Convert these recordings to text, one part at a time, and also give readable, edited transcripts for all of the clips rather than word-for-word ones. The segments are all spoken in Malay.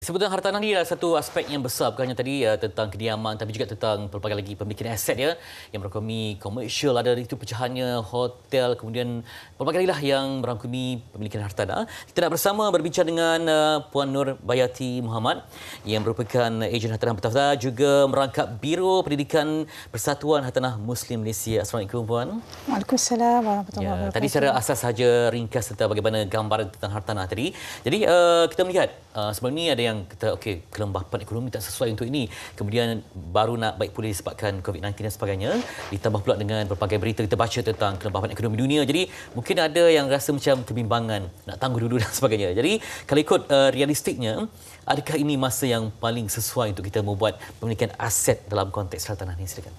Sebutan hartanah ni adalah satu aspek yang besar, bukan hanya tadi tentang kediaman tapi juga tentang pelbagai lagi pemilikan aset ya, yang merangkumi komersial, ada itu pecahannya, hotel, kemudian pelbagai lagi lah yang merangkumi pemilikan hartanah. Kita nak bersama berbincang dengan Puan Nur Bayati Muhammad yang merupakan ejen hartanah bertafta, juga merangkap Biro Pendidikan Persatuan Hartanah Muslim Malaysia. Assalamualaikum Puan. Waalaikumsalam warahmatullahi wabarakatuh. Tadi secara asas saja ringkas tentang bagaimana gambaran tentang hartanah tadi. Jadi kita melihat sebelum ni ada yang kata okey, kelembapan ekonomi tak sesuai untuk ini. Kemudian baru nak baik pulih disebabkan COVID-19 dan sebagainya. Ditambah pula dengan berbagai berita kita baca tentang kelembapan ekonomi dunia. Jadi mungkin ada yang rasa macam kebimbangan, nak tangguh dulu dan sebagainya. Jadi kalau ikut realistiknya, adakah ini masa yang paling sesuai untuk kita membuat pemilikan aset dalam konteks hartanah ini? Silakan.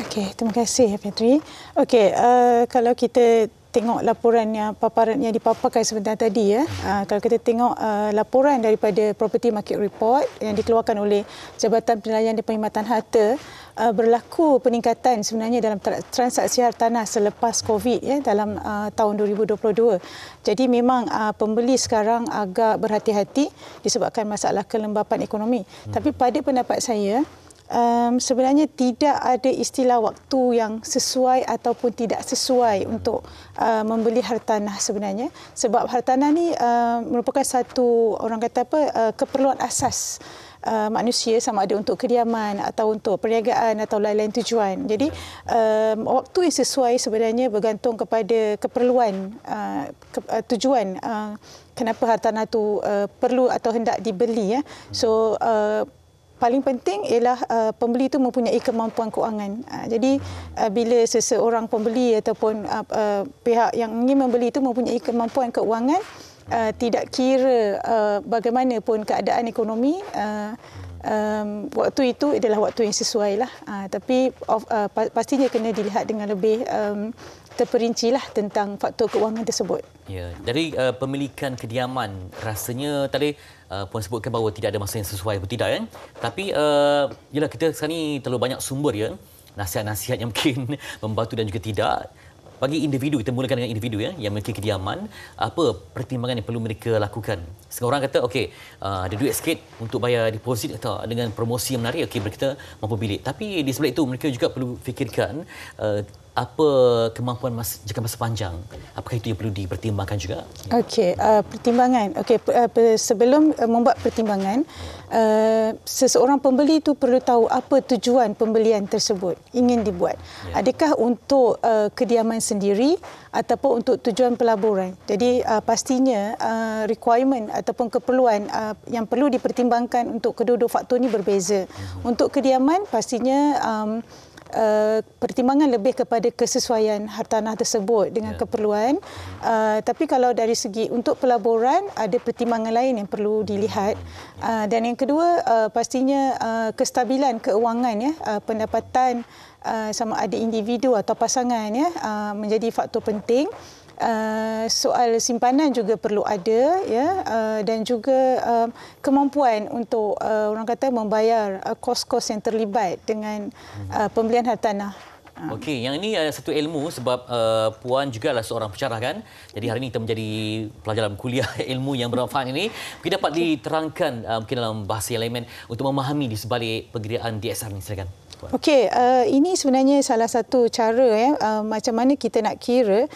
Okey, terima kasih Fitri. Okey, kalau kita tengok laporan yang paparan yang dipaparkan sebentar tadi ya. Kalau kita tengok laporan daripada Property Market Report yang dikeluarkan oleh Jabatan Penilaian dan Perkhidmatan Harta, berlaku peningkatan sebenarnya dalam transaksi hartanah selepas COVID ya, dalam tahun 2022. Jadi memang pembeli sekarang agak berhati-hati disebabkan masalah kelembapan ekonomi. Tapi pada pendapat saya, sebenarnya tidak ada istilah waktu yang sesuai ataupun tidak sesuai untuk membeli hartanah sebenarnya, sebab hartanah ni merupakan satu, orang kata apa, keperluan asas manusia, sama ada untuk kediaman atau untuk perniagaan atau lain-lain tujuan. Jadi waktu yang sesuai sebenarnya bergantung kepada keperluan, tujuan kenapa hartanah tu perlu atau hendak dibeli ya. So paling penting ialah pembeli itu mempunyai kemampuan kewangan. Jadi bila seseorang pembeli ataupun pihak yang ingin membeli itu mempunyai kemampuan keuangan, tidak kira bagaimanapun keadaan ekonomi, waktu itu adalah waktu yang sesuai lah. Tapi pastinya kena dilihat dengan lebih terperincilah tentang faktor keuangan tersebut. Ya, dari pemilikan kediaman, rasanya tadi Puan sebutkan bahawa tidak ada masa yang sesuai atau tidak kan. Tapi yalah, kita sekarang ni terlalu banyak sumber ya, nasihat-nasihat yang mungkin membantu dan juga tidak. Bagi individu, kita mulakan dengan individu ya, yang memiliki kediaman, apa pertimbangan yang perlu mereka lakukan? Setengah orang kata okey, ada duit sikit untuk bayar deposit atau dengan promosi yang menarik, okey, kita mampu bilik. Tapi di sebelah itu mereka juga perlu fikirkan apa kemampuan jangka masa panjang. Apakah itu yang perlu dipertimbangkan juga? Okey, pertimbangan. Okey, sebelum membuat pertimbangan, seseorang pembeli itu perlu tahu apa tujuan pembelian tersebut ingin dibuat. Adakah untuk kediaman sendiri ataupun untuk tujuan pelaburan. Jadi pastinya requirement ataupun keperluan yang perlu dipertimbangkan untuk kedua-dua faktor ini berbeza. Untuk kediaman pastinya pertimbangan lebih kepada kesesuaian hartanah tersebut dengan keperluan. Tapi kalau dari segi untuk pelaburan, ada pertimbangan lain yang perlu dilihat. Dan yang kedua, pastinya kestabilan keuangan ya, pendapatan sama ada individu atau pasangan ya, menjadi faktor penting. Soal simpanan juga perlu ada ya, dan juga kemampuan untuk orang kata membayar kos-kos yang terlibat dengan pembelian hartanah. Okey, yang ini satu ilmu sebab Puan juga adalah seorang pensyarah kan. Jadi hari ini kita menjadi pelajaran kuliah ilmu yang bermanfaat ini. Mungkin dapat diterangkan mungkin dalam bahasa yang lain untuk memahami di sebalik penggeriaan DSR ini. Silakan. Okey, ini sebenarnya salah satu cara ya, macam mana kita nak kira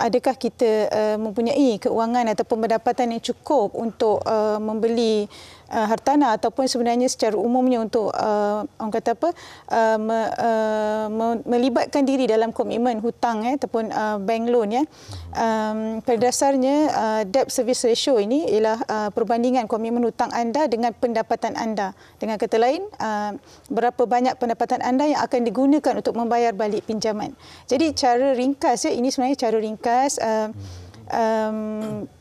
adakah kita mempunyai keuangan ataupun pendapatan yang cukup untuk membeli hartanah, ataupun sebenarnya secara umumnya untuk orang kata apa, melibatkan diri dalam komitmen hutang ya, ataupun bank loan ya. Pada dasarnya debt service ratio ini ialah perbandingan komitmen hutang anda dengan pendapatan anda. Dengan kata lain, berapa banyak pendapatan anda yang akan digunakan untuk membayar balik pinjaman. Jadi cara ringkas ya, ini sebenarnya cara ringkas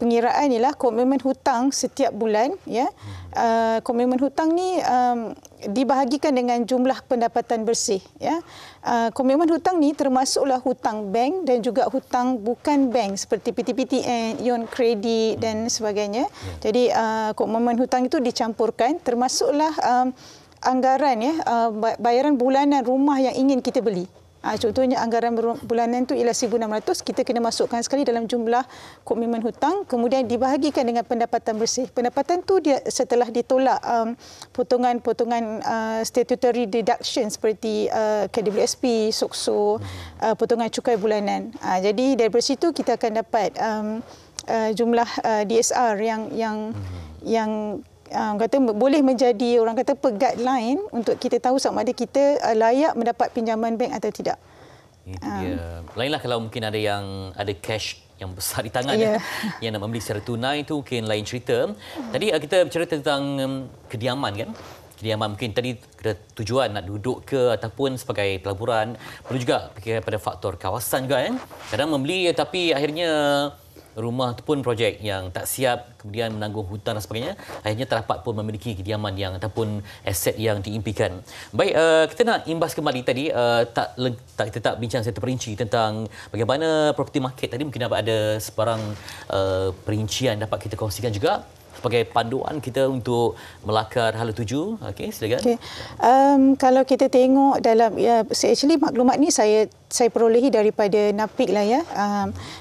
pengiraan ialah komitmen hutang setiap bulan ya. Komitmen hutang ni dibahagikan dengan jumlah pendapatan bersih ya. Komitmen hutang ni termasuklah hutang bank dan juga hutang bukan bank seperti PTPTN, ion kredit dan sebagainya. Jadi komitmen hutang itu dicampurkan, termasuklah anggaran ya, bayaran bulanan rumah yang ingin kita beli. Contohnya anggaran bulanan itu ialah 1,600, kita kena masukkan sekali dalam jumlah komitmen hutang, kemudian dibahagikan dengan pendapatan bersih. Pendapatan tu dia setelah ditolak potongan-potongan statutory deduction seperti KWSP, SOKSO, potongan cukai bulanan. Jadi dari situ kita akan dapat jumlah DSR yang kata boleh menjadi orang kata guideline untuk kita tahu sama ada kita layak mendapat pinjaman bank atau tidak. Itu dia. Lainlah kalau mungkin ada yang ada cash yang besar di tangan yang nak membeli secara tunai itu mungkin lain cerita. Tadi kita bercerita tentang kediaman kan. Kediaman mungkin tadi kita tujuan nak duduk ke ataupun sebagai pelaburan, perlu juga fikir pada faktor kawasan juga kan. Kadang membeli tapi akhirnya rumah ataupun projek yang tak siap, kemudian menanggung hutang dan sebagainya, akhirnya tak dapat pun memiliki kediaman yang ataupun aset yang diimpikan. Baik, kita nak imbas kembali tadi, kita tak bincang secara terperinci tentang bagaimana property market tadi. Mungkin ada sebarang perincian dapat kita kongsikan juga sebagai panduan kita untuk melakar hala tuju. Okey, silakan. Okay. Kalau kita tengok dalam actually maklumat ni saya perolehi daripada NAPIK lah ya,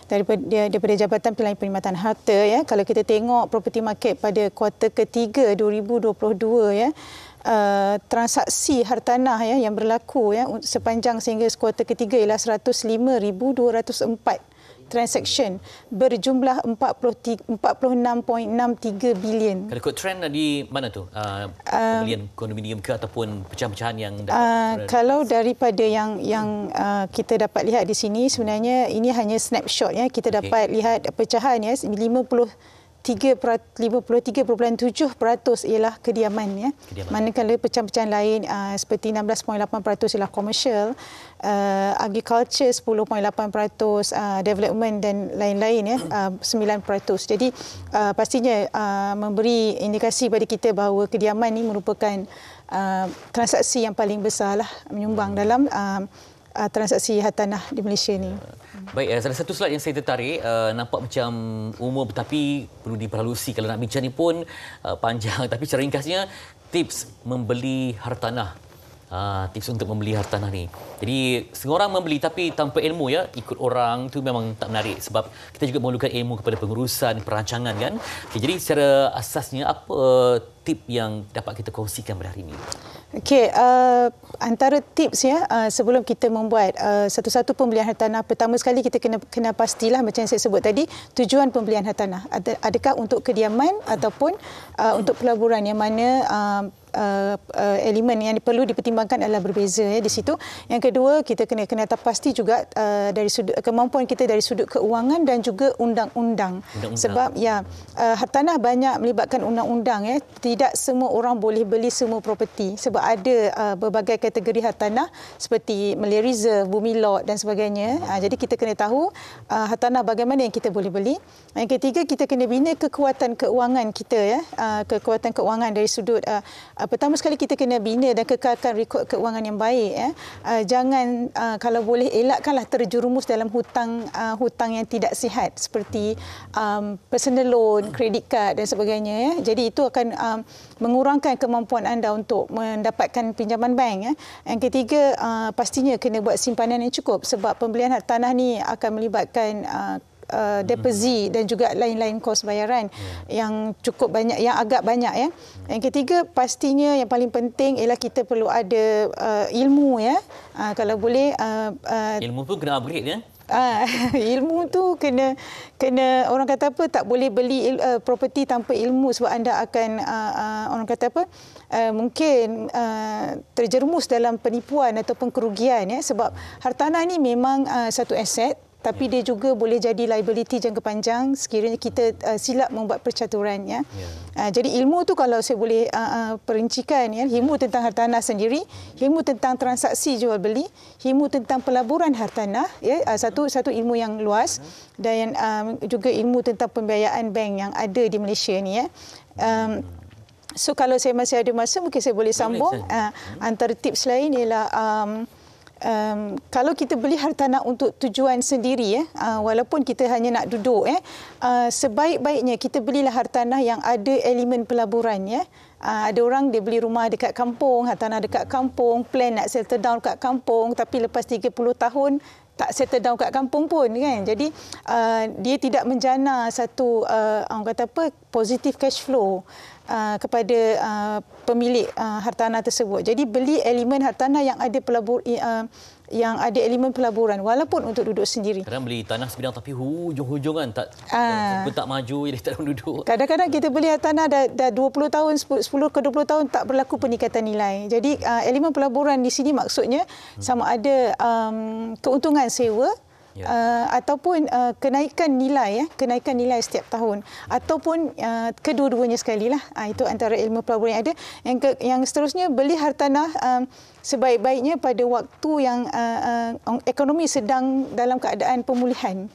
daripada Jabatan Pilihan Perkhidmatan Harta ya. Kalau kita tengok property market pada kuartal ketiga 2022 ya, transaksi hartanah ya yang berlaku ya sepanjang sehingga kuartal ketiga ialah 105,204 transaction berjumlah 46.63 bilion. Kalau ikut trend di mana tu? Pembelian kondominium ke ataupun pecahan-pecahan yang dapat? Kalau daripada yang kita dapat lihat di sini, sebenarnya ini hanya snapshot ya. Kita dapat lihat pecahan ya 53.7% ialah kediaman ya. Manakala pecahan-pecahan lain seperti 16.8% ialah commercial, agriculture 10.8%, development dan lain-lain ya 9%. Jadi pastinya memberi indikasi pada kita bahawa kediaman ini merupakan transaksi yang paling besarlah menyumbang dalam transaksi hartanah di Malaysia ni. Baik, salah satu slide yang saya tertarik, nampak macam umum tetapi perlu diperhalusi. Kalau nak bincang ni pun panjang, tapi secara ringkasnya tips membeli hartanah. Tips untuk membeli hartanah ni. Jadi semua orang membeli tapi tanpa ilmu ya, ikut orang tu memang tak menarik sebab kita juga memerlukan ilmu kepada pengurusan, perancangan kan. Okay, jadi secara asasnya apa tip yang dapat kita kongsikan pada hari ini? Okey, antara tips ya sebelum kita membuat satu-satu pembelian hartanah, pertama sekali kita kena pastilah macam yang saya sebut tadi, tujuan pembelian hartanah adakah untuk kediaman ataupun untuk pelaburan, yang mana elemen yang perlu dipertimbangkan adalah berbeza ya di situ. Yang kedua, kita kena pasti juga dari sudut kemampuan kita dari sudut keuangan dan juga undang-undang. Sebab ya hartanah banyak melibatkan undang-undang ya. Tidak semua orang boleh beli semua properti sebab ada berbagai kategori hartanah seperti Malay Reserve, Bumi Lot dan sebagainya. Jadi kita kena tahu hartanah bagaimana yang kita boleh beli. Yang ketiga, kita kena bina kekuatan keuangan kita ya. Kekuatan keuangan dari sudut pertama sekali kita kena bina dan kekalkan rekod keuangan yang baik ya. Jangan kalau boleh elakkanlah terjerumus dalam hutang yang tidak sihat seperti personal loan, credit card dan sebagainya ya. Jadi itu akan mengurangkan kemampuan anda untuk mendapatkan pinjaman bank ya. Yang ketiga, pastinya kena buat simpanan yang cukup sebab pembelian hartanah ni akan melibatkan deposit dan juga lain-lain kos bayaran yang cukup banyak, yang agak banyak ya. Yang ketiga, pastinya yang paling penting ialah kita perlu ada ilmu ya. Kalau boleh ilmu pun kena upgrade ya. Ilmu tu kena orang kata apa, tak boleh beli property tanpa ilmu sebab anda akan orang kata apa, mungkin terjerumus dalam penipuan ataupun kerugian ya. Sebab hartanah ni memang satu aset tapi dia juga boleh jadi liability jangka panjang sekiranya kita silap membuat percaturan ya. Jadi ilmu tu kalau saya boleh perincikan ya, ilmu tentang hartanah sendiri, ilmu tentang transaksi jual beli, ilmu tentang pelaburan hartanah ya, satu ilmu yang luas, dan juga ilmu tentang pembiayaan bank yang ada di Malaysia ni ya. So kalau saya masih ada masa, mungkin saya boleh sambung. Antara tips lain ialah kalau kita beli hartanah untuk tujuan sendiri ya, walaupun kita hanya nak duduk ya, sebaik-baiknya kita belilah hartanah yang ada elemen pelaburan ya. Ada orang dia beli rumah dekat kampung, hartanah dekat kampung, plan nak settle down dekat kampung, tapi lepas 30 tahun tak settle down kat kampung pun kan. Jadi dia tidak menjana satu orang kata apa, positif cash flow kepada pemilik hartanah tersebut. Jadi beli elemen hartanah yang ada yang ada elemen pelaburan walaupun untuk duduk sendiri. Kadang beli tanah sebidang tapi hujung-hujung kan tak tak maju, jadi tak ada orang duduk. Kadang-kadang kita beli tanah dah 20 tahun, 10 ke 20 tahun tak berlaku peningkatan nilai. Jadi elemen pelaburan di sini maksudnya sama ada keuntungan sewa ataupun kenaikan nilai setiap tahun ataupun kedua-duanya sekali lah. Itu antara ilmu pelaburan yang ada. Yang seterusnya beli hartanah sebaik-baiknya pada waktu yang ekonomi sedang dalam keadaan pemulihan.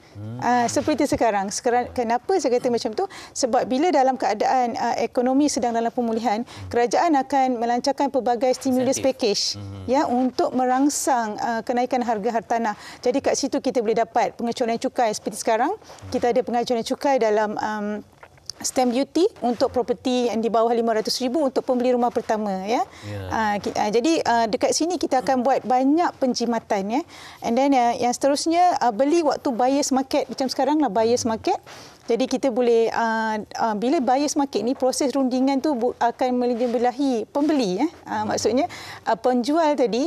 Seperti sekarang. Kenapa saya kata macam tu? Sebab bila dalam keadaan ekonomi sedang dalam pemulihan, kerajaan akan melancarkan pelbagai stimulus package ya untuk merangsang kenaikan harga hartanah. Jadi kat situ kita boleh dapat pengecualian cukai seperti sekarang. Kita ada pengecualian cukai dalam stamp duty untuk properti yang di bawah 500,000 untuk pembeli rumah pertama ya. Jadi dekat sini kita akan buat banyak penjimatan ya. And then yang seterusnya beli waktu buyers market macam sekarang lah buyers market. Jadi kita boleh bila buyers market ni proses rundingan tu akan melibatkan pembeli ya. Maksudnya penjual tadi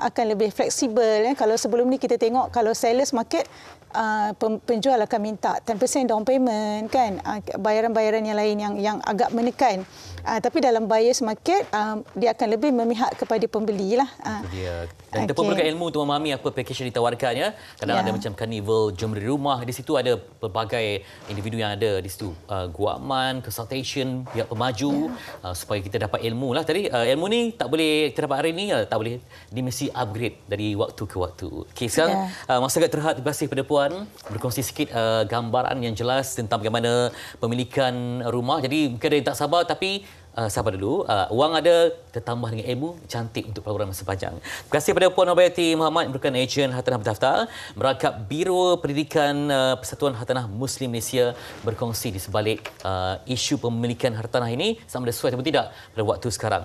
akan lebih fleksibel ya. Kalau sebelum ni kita tengok kalau sellers market penjual akan minta 10% down payment kan, bayaran-bayaran yang lain yang agak menekan. Tapi dalam buyers market dia akan lebih memihak kepada pembeli lah. Dan kita perlukan ilmu untuk memahami apa package yang ditawarkan ya. Kadang ada macam carnival, jom beli rumah, di situ ada pelbagai individu yang ada di situ, guaman, consultation, pihak pemaju, supaya kita dapat ilmu lah. Tadi ilmu ni tak boleh kita dapat hari ni, tak boleh, dia mesti upgrade dari waktu ke waktu. Okey, sekarang masa agak terhad. Terima kasih kepada Puan berkongsi sikit gambaran yang jelas tentang bagaimana pemilikan rumah. Jadi mungkin ada yang tak sabar tapi sabar dulu. Wang ada, tertambah dengan ilmu, cantik untuk pelaburan masa panjang. Terima kasih kepada Puan Nurbayati Muhammad, merupakan ejen hartanah berdaftar, merangkap Biro Pendidikan Persatuan Hartanah Muslim Malaysia, berkongsi di sebalik isu pemilikan hartanah ini sama ada sesuai atau tidak pada waktu sekarang.